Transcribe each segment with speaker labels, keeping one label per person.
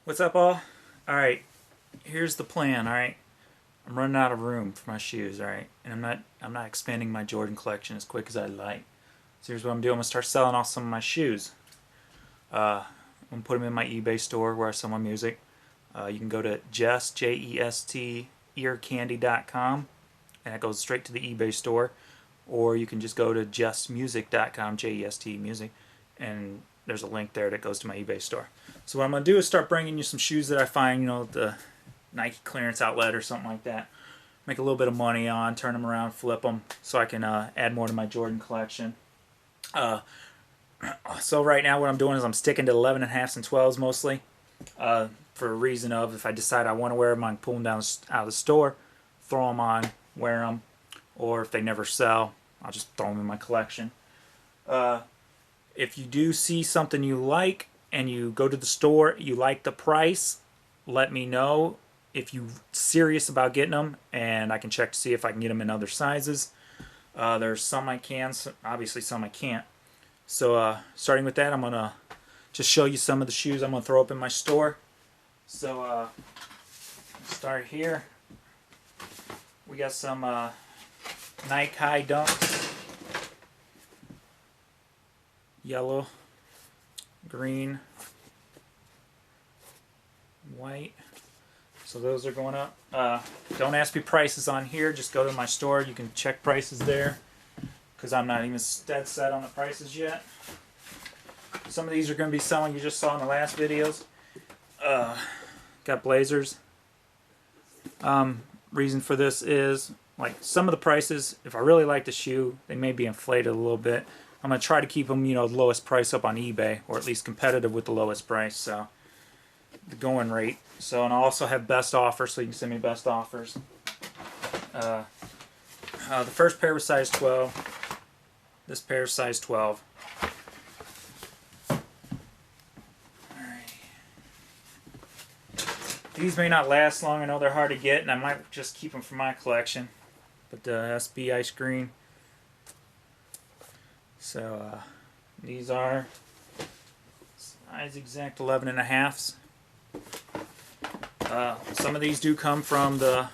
Speaker 1: What's up, all? Alright, here's the plan, alright? I'm running out of room for my shoes, alright? And I'm not expanding my Jordan collection as quick as I'd like. So here's what I'm doing. I'm gonna start selling off some of my shoes. I'm gonna put them in my eBay store where I sell my music. You can go to Jest earcandy.com and that goes straight to the eBay store. Or you can just go to justmusic.com, Jest music, and there's a link there that goes to my eBay store. So what I'm going to do is start bringing you some shoes that I find, at the Nike clearance outlet or something like that. Make a little bit of money on, turn them around, flip them, so I can add more to my Jordan collection. So right now what I'm doing is I'm sticking to 11.5s and 12s mostly, for a reason of if I decide I want to wear them, I can pull them down out of the store, throw them on, wear them, or if they never sell, I'll just throw them in my collection. If you do see something you like and you go to the store, you like the price, let me know if you're serious about getting them, and I can check to see if I can get them in other sizes. There's some I can, obviously some I can't. So starting with that, I'm going to just show you some of the shoes I'm going to throw up in my store. So start here. We got some Nike High Dunks. Yellow, green, white. So those are going up. Don't ask me prices on here. Just go to my store. You can check prices there because I'm not even dead set on the prices yet. Some of these are going to be selling. You just saw in the last videos. Got blazers. Reason for this is like some of the prices. If I really like the shoe, they may be inflated a little bit. I'm going to try to keep them, the lowest price up on eBay, or at least competitive with the lowest price, so the going rate. So, and I'll also have best offers, so you can send me best offers. The first pair was size 12. This pair is size 12. Alright. These may not last long. I know they're hard to get, and I might just keep them for my collection. But the SB Ice Green. So these are size exact 11.5s. Some of these do come from the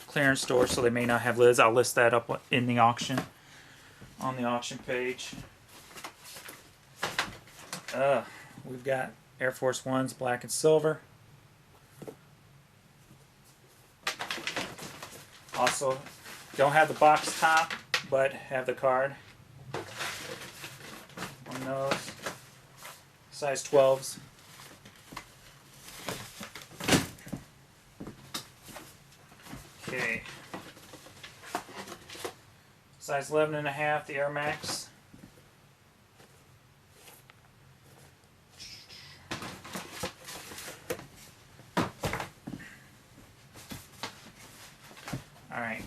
Speaker 1: clearance store, so they may not have lids. I'll list that up in the auction, on the auction page. We've got Air Force Ones, black and silver. Also, don't have the box top, but have the card. On those. Size 12s. Okay. Size 11.5, the Air Max. Alright.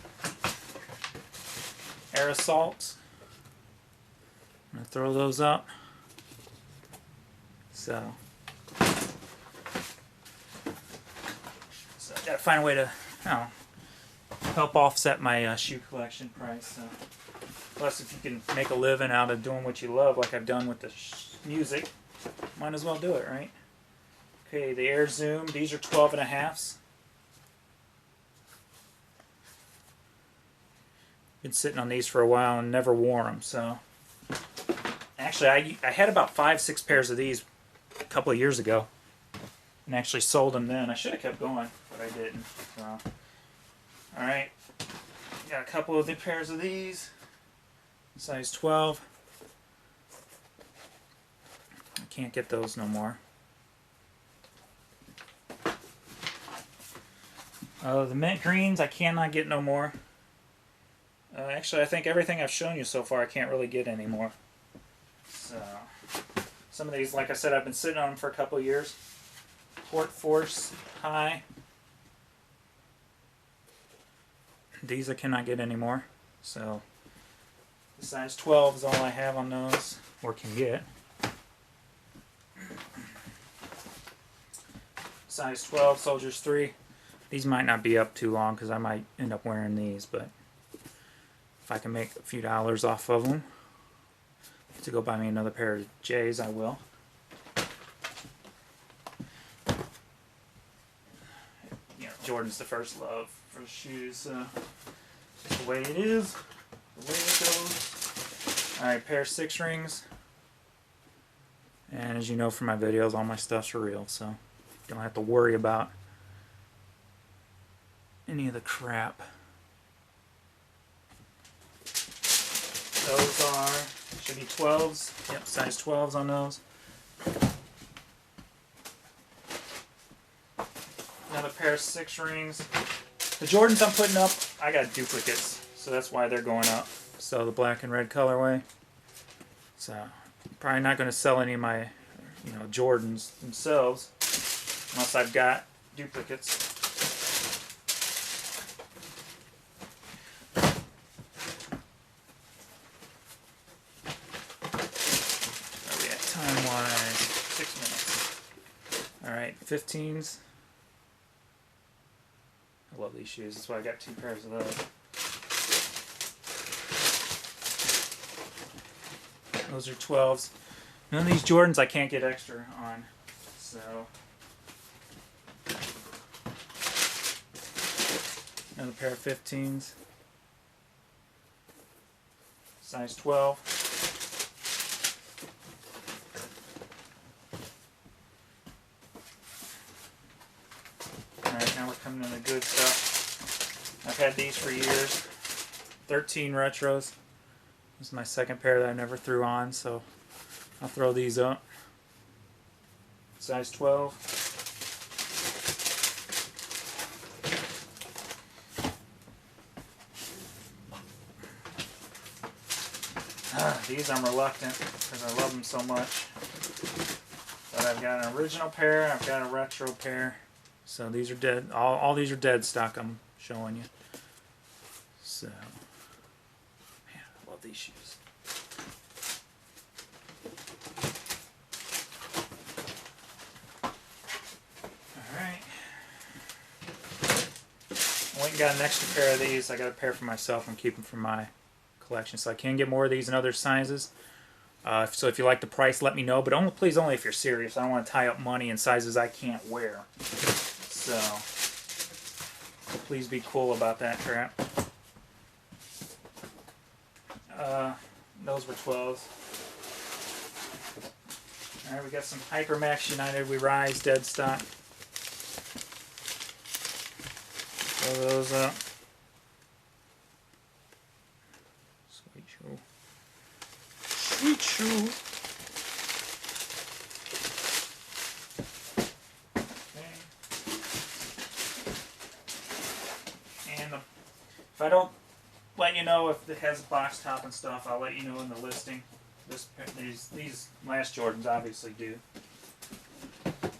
Speaker 1: Air Assaults. I'm going to throw those up. So I gotta find a way to, help offset my shoe collection price. So. Plus, if you can make a living out of doing what you love, like I've done with the music, might as well do it, right? Okay, the Air Zoom. These are 12.5s. Been sitting on these for a while and never wore them. So, actually, I had about 5-6 pairs of these a couple of years ago, and actually sold them then. I should have kept going, but I didn't. So, all right, got a couple of the pairs of these, size 12. I can't get those no more. The mint greens I cannot get no more. Actually, I think everything I've shown you so far I can't really get anymore. So, some of these, like I said, I've been sitting on them for a couple of years. Port Force High. These I cannot get anymore. So, the size 12 is all I have on those, or can get. Size 12, Soldiers 3. These might not be up too long because I might end up wearing these, but if I can make a few dollars off of them to go buy me another pair of J's, I will. Jordan's the first love for shoes. Just the way it is, the way it goes. Alright, pair of 6 rings. And as you know from my videos, all my stuff's real, so you don't have to worry about any of the crap. Those should be 12s. Yep, size 12s on those. Another pair of 6 rings. The Jordans I'm putting up, I got duplicates, so that's why they're going up. So the black and red colorway. So probably not going to sell any of my, Jordans themselves unless I've got duplicates. Where are we at time-wise? 6 minutes. Alright, 15s. I love these shoes. That's why I got 2 pairs of those. Those are 12s. None of these Jordans I can't get extra on. So another pair of 15s. Size 12. Alright, now we're coming to the good stuff. I've had these for years. 13 retros. This is my second pair that I never threw on, so I'll throw these up. Size 12. These I'm reluctant because I love them so much. But I've got an original pair, I've got a retro pair. So these are dead. All these are dead stock I'm showing you. So, man, I love these shoes. Alright. I went and got an extra pair of these. I got a pair for myself. I'm keeping for my collection. So I can get more of these in other sizes. So if you like the price, let me know. But please only if you're serious. I don't want to tie up money in sizes I can't wear. So please be cool about that crap. Those were 12s. Alright, we got some Hypermax United We Rise dead stock. Throw those up. Sweet shoe. Sweet shoe. If I don't let you know if it has a box top and stuff, I'll let you know in the listing. These last Jordans obviously do.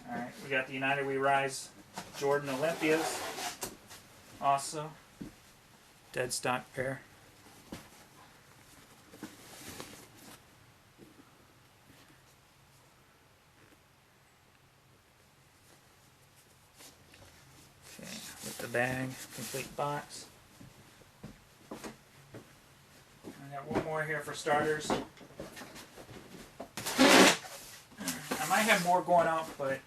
Speaker 1: Alright, we got the United We Rise Jordan Olympias. Also, dead stock pair. Okay, with the bag, complete box. I got one more here for starters. I might have more going up, but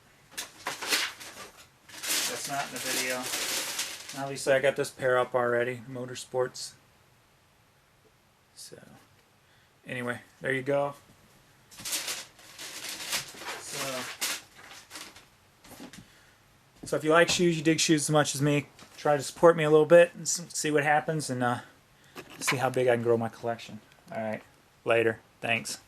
Speaker 1: that's not in the video. Obviously, I got this pair up already, Motorsports. So, anyway, there you go. So if you like shoes, you dig shoes as much as me, try to support me a little bit and see what happens, and see how big I can grow my collection. Alright, later. Thanks.